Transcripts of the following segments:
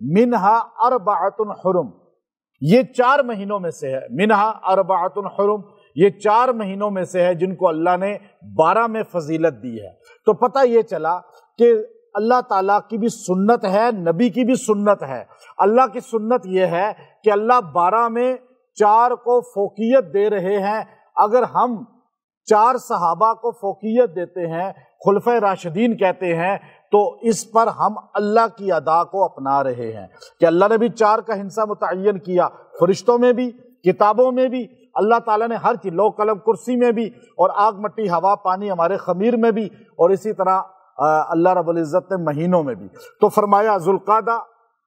منہا اربعۃ حرم، یہ 4 مہینوں میں سے ہے، منہا اربعۃ حرم، یہ 4 مہینوں میں سے ہے جن کو اللہ نے 12 میں فضیلت دی ہے۔ تو پتہ یہ چلا کہ اللہ تعالیٰ کی بھی سنت ہے، نبی کی بھی سنت ہے۔ اللہ کی سنت یہ ہے کہ اللہ 12 میں 4 کو فوقیت دے رہے ہیں۔ اگر ہم 4 صحابہ کو فوقیت دیتے ہیں، خلفۂ راشدین کہتے ہیں، تو اس پر ہم اللہ کی ادا کو اپنا رہے ہیں کہ اللہ نے بھی 4 کا ہنسا متعین کیا، فرشتوں میں بھی، کتابوں میں بھی، اللہ تعالیٰ نے ہر چیز، لوح قلم کرسی میں بھی، اور آگ مٹی ہوا پانی ہمارے خمیر میں بھی، اور اسی طرح اللہ رب العزت نے مہینوں میں بھی۔ تو فرمایا ذوالقعدہ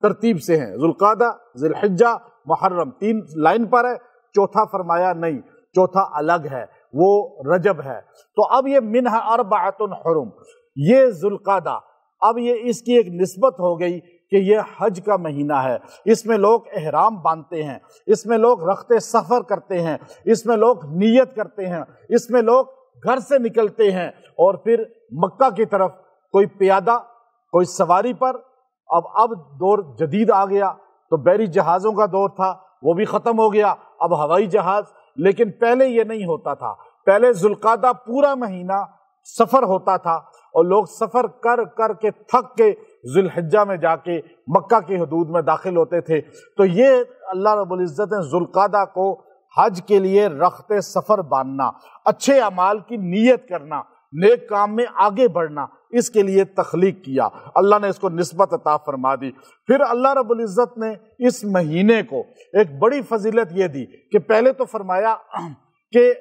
ترتیب سے ہیں، ذوالقعدہ، ذی الحجہ، محرم، 3 لائن پر ہے، چوتھا فرمایا نہیں، چوتھا الگ ہے، وہ رجب ہے۔ تو اب یہ منہ اربعۃ حرم، یہ ذوالقعدہ، اب یہ اس کی ایک نسبت ہو گئی کہ یہ حج کا مہینہ ہے، اس میں لوگ احرام باندھتے ہیں، اس میں لوگ رخت سفر کرتے ہیں، اس میں لوگ نیت کرتے ہیں، اس میں لوگ گھر سے نکلتے ہیں اور پھر مکہ کی طرف، کوئی پیادہ، کوئی سواری پر۔ اب دور جدید آ گیا، تو بحری جہازوں کا دور تھا، وہ بھی ختم ہو گیا، اب ہوائی جہاز۔ لیکن پہلے یہ نہیں ہوتا تھا، پہلے ذوالقعدہ پورا مہینہ سفر ہوتا تھا، اور لوگ سفر کر کر کے تھک کے ذی الحجہ میں جا کے مکہ کی حدود میں داخل ہوتے تھے۔ تو یہ اللہ رب العزت نے ذوالقعدہ کو حج کے لیے رخت سفر باندھنا، اچھے اعمال کی نیت کرنا، نیک کام میں آگے بڑھنا، اس کے لیے تخلیق کیا، اللہ نے اس کو نسبت عطا فرما دی۔ پھر اللہ رب العزت نے اس مہینے کو ایک بڑی فضیلت یہ دی کہ پہلے تو فرمایا کہ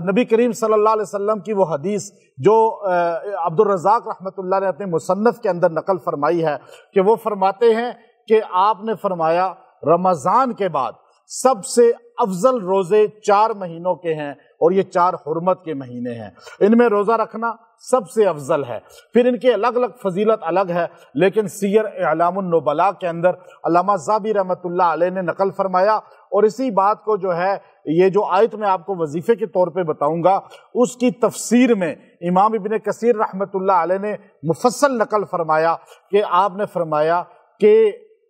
نبی کریم صلی اللہ علیہ وسلم کی وہ حدیث جو عبد الرزاق رحمۃ اللہ نے اپنے مصنف کے اندر نقل فرمائی ہے کہ وہ فرماتے ہیں کہ آپ نے فرمایا رمضان کے بعد سب سے افضل روزے 4 مہینوں کے ہیں، اور یہ 4 حرمت کے مہینے ہیں، ان میں روزہ رکھنا سب سے افضل ہے۔ پھر ان کے الگ الگ فضیلت الگ ہے، لیکن سیر اعلام النبلاء کے اندر علامہ ذہبی رحمۃ اللہ علیہ نے نقل فرمایا، اور اسی بات کو جو ہے یہ جو آیت میں آپ کو وظیفے کے طور پہ بتاؤں گا، اس کی تفسیر میں امام ابن کثیر رحمۃ اللہ علیہ نے مفصل نقل فرمایا کہ آپ نے فرمایا کہ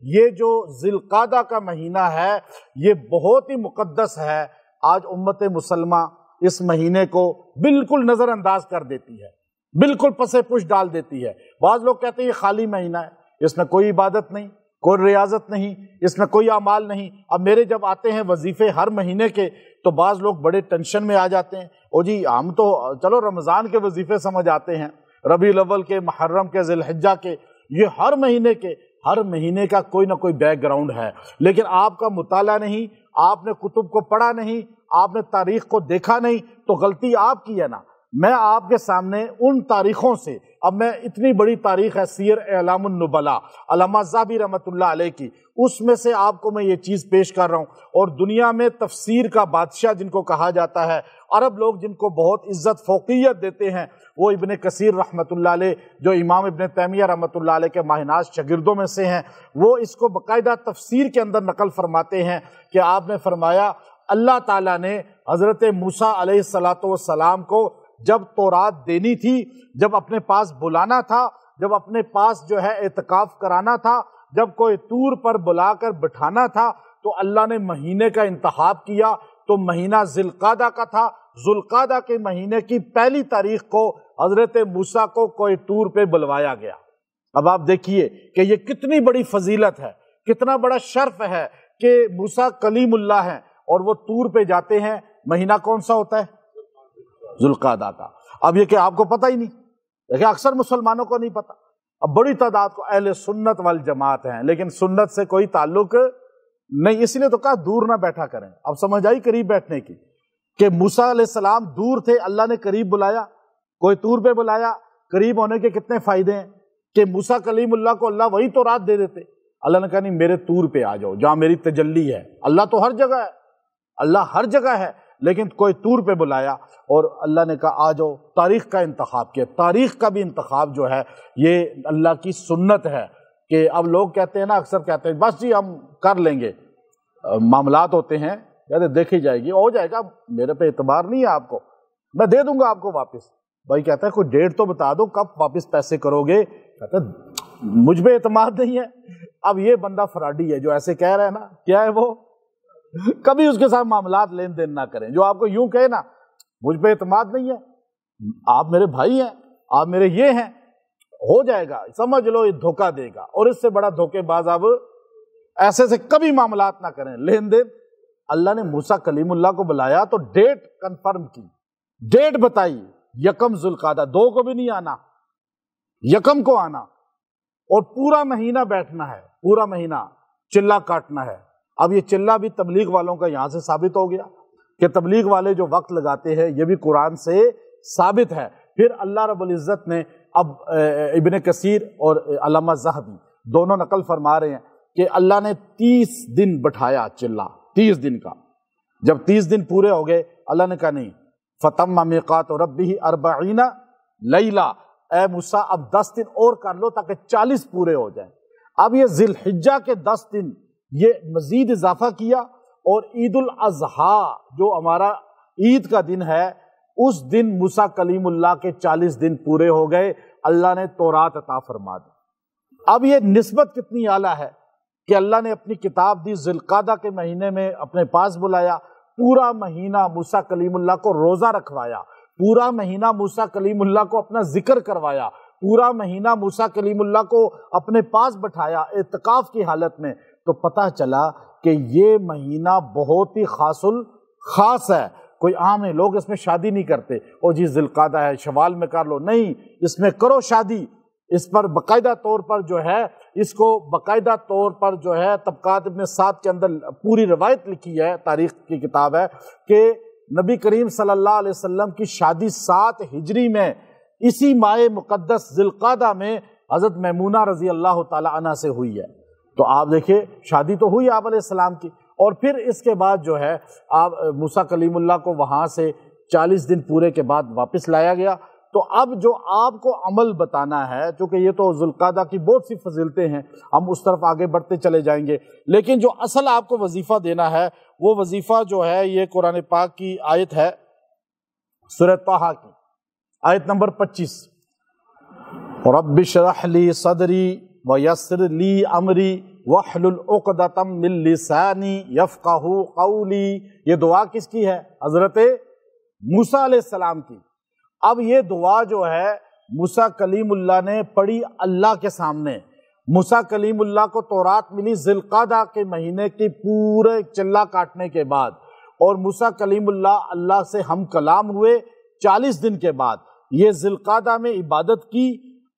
یہ جو ذی القعدہ کا مہینہ ہے یہ بہت ہی مقدس ہے۔ آج امت مسلمہ اس مہینے کو بالکل نظر انداز کر دیتی ہے، بالکل پسے پش ڈال دیتی ہے۔ بعض لوگ کہتے ہیں یہ خالی مہینہ ہے، اس میں کوئی عبادت نہیں، کوئی ریاضت نہیں، اس میں کوئی اعمال نہیں۔ اب میرے جب آتے ہیں وظیفے ہر مہینے کے تو بعض لوگ بڑے ٹینشن میں آ جاتے ہیں، او جی ہم تو چلو رمضان کے وظیفے سمجھ آتے ہیں، ربیع الاول کے، محرم کے، ذی الحجہ کے، یہ ہر مہینے کا کوئی نہ کوئی بیک گراؤنڈ ہے، لیکن آپ کا مطالعہ نہیں، آپ نے کتب کو پڑھا نہیں، آپ نے تاریخ کو دیکھا نہیں، تو غلطی آپ کی ہے نا۔ میں آپ کے سامنے ان تاریخوں سے، اب میں اتنی بڑی تاریخ ہے سیر اعلام النبلاء علامہ ذہبی رحمۃ اللہ علیہ کی، اس میں سے آپ کو میں یہ چیز پیش کر رہا ہوں۔ اور دنیا میں تفسیر کا بادشاہ جن کو کہا جاتا ہے، عرب لوگ جن کو بہت عزت فوقیت دیتے ہیں، وہ ابن کثیر رحمۃ اللہ علیہ جو امام ابن تیمیہ رحمۃ اللہ علیہ کے ماہ ناز شاگردوں میں سے ہیں، وہ اس کو باقاعدہ تفسیر کے اندر نقل فرماتے ہیں کہ آپ نے فرمایا اللہ تعالیٰ نے حضرت موسیٰ علیہ السلام کو جب تورات دینی تھی، جب اپنے پاس بلانا تھا، جب اپنے پاس جو ہے اعتکاف کرانا تھا، جب کوئی طور پر بلا کر بٹھانا تھا، تو اللہ نے مہینے کا انتخاب کیا، تو مہینہ ذی القعدہ کا تھا۔ ذوالقعدہ کے مہینے کی پہلی تاریخ کو حضرت موسیٰ کو کوئی طور پہ بلوایا گیا۔ اب آپ دیکھیے کہ یہ کتنی بڑی فضیلت ہے، کتنا بڑا شرف ہے کہ موسیٰ کلیم اللہ ہیں اور وہ طور پہ جاتے ہیں۔ مہینہ کون سا ہوتا ہے؟ ذوالقعدہ کا۔ اب یہ کہ آپ کو پتہ ہی نہیں، دیکھیں اکثر مسلمانوں کو نہیں پتہ، اب بڑی تعداد کو اہل سنت والجماعت ہیں، لیکن سنت سے کوئی تعلق نہیں، اس لیے تو کہا دور نہ بیٹھا کریں۔ اب سمجھ آئی قریب بیٹھنے کی، کہ موسیٰ علیہ السلام دور تھے، اللہ نے قریب بلایا، کوئی طور پہ بلایا۔ قریب ہونے کے کتنے فائدے ہیں کہ موسیٰ کلیم اللہ کو اللہ وہی تو رات دے دیتے، اللہ نے کہا نہیں میرے طور پہ آ جاؤ جہاں میری تجلی ہے۔ اللہ تو ہر جگہ ہے، اللہ ہر جگہ ہے، لیکن کوئی طور پہ بلایا اور اللہ نے کہا آ جاؤ۔ تاریخ کا انتخاب کیا، تاریخ کا بھی انتخاب جو ہے یہ اللہ کی سنت ہے۔ کہ اب لوگ کہتے ہیں نا، اکثر کہتے ہیں بس جی ہم کر لیں گے، معاملات ہوتے ہیں کہتے دیکھی جائے گی، ہو جائے گا، میرے پہ اعتبار نہیں ہے آپ کو، میں دے دوں گا آپ کو واپس۔ بھائی کہتا ہے کوئی ڈیٹ تو بتا دو کب واپس پیسے کرو گے، کہتا ہے مجھ پہ اعتماد نہیں ہے. اب یہ بندہ فراڈی ہے جو ایسے کہہ رہے ہیں نا. کیا ہے وہ؟ کبھی اس کے ساتھ معاملات لین دین نہ کریں. جو آپ کو یوں کہے نا مجھ پہ اعتماد نہیں ہے، آپ میرے بھائی ہیں، آپ میرے یہ ہیں، ہو جائے گا، سمجھ لو یہ دھوکہ دے گا. اور اس سے بڑا دھوکے باز آپ ایسے سے کبھی معاملات نہ کریں، لین دین. اللہ نے موسیٰ کلیم اللہ کو بلایا تو ڈیٹ کنفرم کی، ڈیٹ بتائی، 1 ذوالقعدہ، 2 کو بھی نہیں آنا، 1 کو آنا، اور پورا مہینہ بیٹھنا ہے، پورا مہینہ چلہ کاٹنا ہے. اب یہ چلہ بھی تبلیغ والوں کا یہاں سے ثابت ہو گیا کہ تبلیغ والے جو وقت لگاتے ہیں یہ بھی قرآن سے ثابت ہے. پھر اللہ رب العزت نے اب ابن کثیر اور علامہ ذہبی دونوں نقل فرما رہے ہیں کہ اللہ نے 30 دن بٹھایا چلہ، 30 دن کا. جب 30 دن پورے ہو گئے اللہ نے کہا نہیں، فَتَمَّ مِيقَاتُ رَبِّهِ 40 لَيْلَةً، اے موسیٰ اب 10 دن اور کر لو تاکہ 40 پورے ہو جائیں. اب یہ ذی الحجہ کے 10 دن یہ مزید اضافہ کیا، اور عید الاضحیٰ جو ہمارا عید کا دن ہے اس دن موسیٰ کلیم اللہ کے 40 دن پورے ہو گئے. اللہ نے تورات عطا فرما دی. اب یہ نسبت کتنی اعلیٰ ہے کہ اللہ نے اپنی کتاب دی، ذی القعدہ کے مہینے میں اپنے پاس بلایا، پورا مہینہ موسیٰ کلیم اللہ کو روزہ رکھوایا، پورا مہینہ موسیٰ کلیم اللہ کو اپنا ذکر کروایا، پورا مہینہ موسیٰ کلیم اللہ کو اپنے پاس بٹھایا اعتکاف کی حالت میں. تو پتہ چلا کہ یہ مہینہ بہت ہی خاص ہے. کوئی عام ہے، لوگ اس میں شادی نہیں کرتے، او جی ذی القعدہ ہے شوال میں کر لو، نہیں، اس میں کرو شادی. اس پر باقاعدہ طور پر جو ہے، اس کو باقاعدہ طور پر جو ہے طبقات ابن سعد کے اندر پوری روایت لکھی ہے، تاریخ کی کتاب ہے، کہ نبی کریم صلی اللہ علیہ وسلم کی شادی 7 ہجری میں اسی ماہ مقدس ذی القعدہ میں حضرت میمونہ رضی اللہ تعالی عنہ سے ہوئی ہے. تو آپ دیکھیں شادی تو ہوئی آپ علیہ السلام کی، اور پھر اس کے بعد جو ہے آپ موسیٰ کلیم اللہ کو وہاں سے 40 دن پورے کے بعد واپس لایا گیا. تو اب جو آپ کو عمل بتانا ہے، چونکہ یہ تو ذی القعدہ کی بہت سی فضیلتیں ہیں، ہم اس طرف آگے بڑھتے چلے جائیں گے، لیکن جو اصل آپ کو وظیفہ دینا ہے وہ وظیفہ جو ہے یہ قرآن پاک کی آیت ہے، سورہ طٰہٰ کی آیت نمبر 25، رب اشرح لی صدری ویسر لی امری واحلل عقدۃ من لسانی یفقہوا قولی. یہ دعا کس کی ہے؟ حضرت موسیٰ علیہ السلام کی. اب یہ دعا جو ہے موسیٰ کلیم اللہ نے پڑھی اللہ کے سامنے. موسیٰ کلیم اللہ کو تورات ملی ذی القعدہ کے مہینے کی پورے چلہ کاٹنے کے بعد، اور موسیٰ کلیم اللہ اللہ سے ہم کلام ہوئے 40 دن کے بعد. یہ ذی القعدہ میں عبادت کی.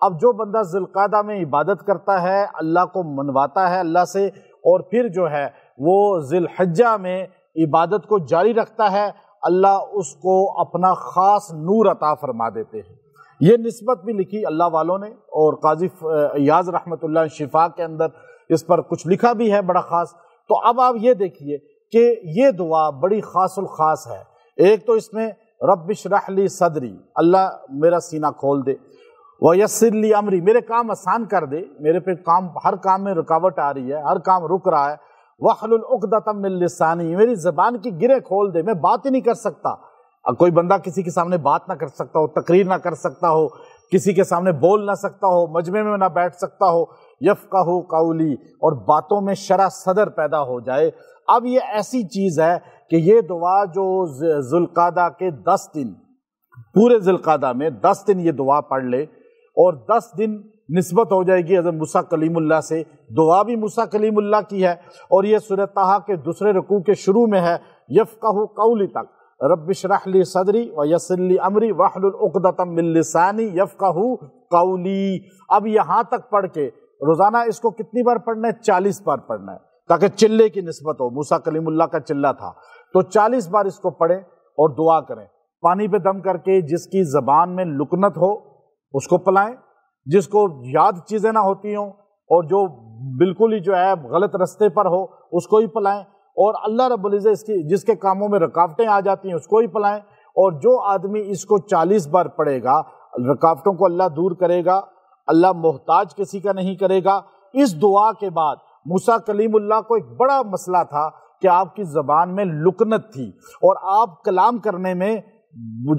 اب جو بندہ ذی القعدہ میں عبادت کرتا ہے، اللہ کو منواتا ہے اللہ سے، اور پھر جو ہے وہ ذی الحجہ میں عبادت کو جاری رکھتا ہے، اللہ اس کو اپنا خاص نور عطا فرما دیتے ہیں. یہ نسبت بھی لکھی اللہ والوں نے، اور قاضی ایاز رحمۃ اللہ شفا کے اندر اس پر کچھ لکھا بھی ہے بڑا خاص. تو اب آپ یہ دیکھیے کہ یہ دعا بڑی خاص الخاص ہے. ایک تو اس میں رب اشرح لی صدری، اللہ میرا سینہ کھول دے، ویسر لی امری، میرے کام آسان کر دے، میرے پہ ہر کام میں رکاوٹ آ رہی ہے، ہر کام رک رہا ہے، واحلل عقدۃ من لسانی، میری زبان کی گریں کھول دے، میں بات ہی نہیں کر سکتا. اب کوئی بندہ کسی کے سامنے بات نہ کر سکتا ہو، تقریر نہ کر سکتا ہو، کسی کے سامنے بول نہ سکتا ہو، مجمع میں نہ بیٹھ سکتا ہو، یفقہوا قولی، اور باتوں میں شرح صدر پیدا ہو جائے. اب یہ ایسی چیز ہے کہ یہ دعا جو ذی القعدہ کے 10 دن، پورے ذی القعدہ میں 10 دن یہ دعا پڑھ لے، اور 10 دن نسبت ہو جائے گی حضرت موسیٰ کلیم اللہ سے. دعا بھی موسیٰ کلیم اللہ کی ہے، اور یہ سورہ طٰہٰ کے دوسرے رکوع کے شروع میں ہے، یفقہوا قولی تک، رب اشرح لی صدری ویسر لی امری واحلل عقدۃ من لسانی یفقہوا قولی. اب یہاں تک پڑھ کے روزانہ اس کو کتنی بار پڑھنا ہے؟ 40 بار پڑھنا ہے، تاکہ چلے کی نسبت ہو. موسیٰ کلیم اللہ کا چلہ تھا، تو 40 بار اس کو پڑھیں اور دعا کریں. پانی پہ دم کر کے جس کی زبان میں لکنت ہو اس کو پلائیں، جس کو یاد چیزیں نہ ہوتی ہوں اور جو بالکل ہی جو ہے غلط رستے پر ہو اس کو ہی پلائیں، اور اللہ رب العزت جس کے کاموں میں رکاوٹیں آ جاتی ہیں اس کو ہی پلائیں. اور جو آدمی اس کو 40 بار پڑھے گا، رکاوٹوں کو اللہ دور کرے گا، اللہ محتاج کسی کا نہیں کرے گا. اس دعا کے بعد موسیٰ کلیم اللہ کو ایک بڑا مسئلہ تھا کہ آپ کی زبان میں لکنت تھی، اور آپ کلام کرنے میں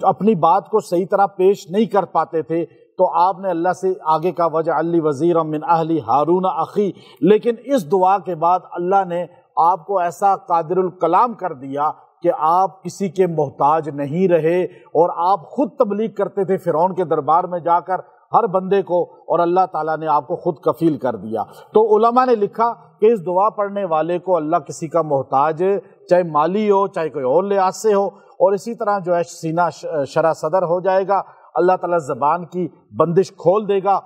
اپنی بات کو صحیح طرح پیش نہیں کر پاتے تھے. تو آپ نے اللہ سے آگے کا وَاجْعَلْ لِي وَزِيرًا مِّنْ أَهْلِي هَارُونَ أَخِي، لیکن اس دعا کے بعد اللہ نے آپ کو ایسا قادر الکلام کر دیا کہ آپ کسی کے محتاج نہیں رہے، اور آپ خود تبلیغ کرتے تھے فرعون کے دربار میں جا کر ہر بندے کو، اور اللہ تعالیٰ نے آپ کو خود کفیل کر دیا۔ تو علماء نے لکھا کہ اس دعا پڑھنے والے کو اللہ کسی کا محتاج چاہے مالی ہو چاہے کوئی اور لحاظ سے ہو، اور اسی طرح جو ہے سینہ شرح صدر ہو جائے گا، اللہ تعالیٰ زبان کی بندش کھول دے گا،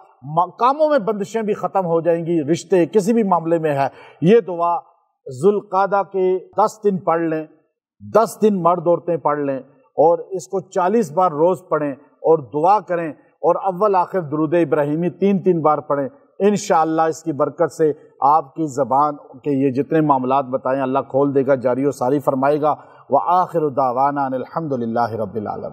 کاموں میں بندشیں بھی ختم ہو جائیں گی، رشتے کسی بھی معاملے میں ہے۔ یہ دعا ذوالقعدہ کے 10 دن پڑھ لیں، 10 دن مرد عورتیں پڑھ لیں، اور اس کو 40 بار روز پڑھیں اور دعا کریں، اور اول آخر درود ابراہیمی 3 بار پڑھیں۔ انشاءاللہ اس کی برکت سے آپ کی زبان کے یہ جتنے معاملات بتائیں اللہ کھول دے گا، جاری و ساری فرمائے گا۔ وآخر دعوانا ان الحمد للہ رب العالمین۔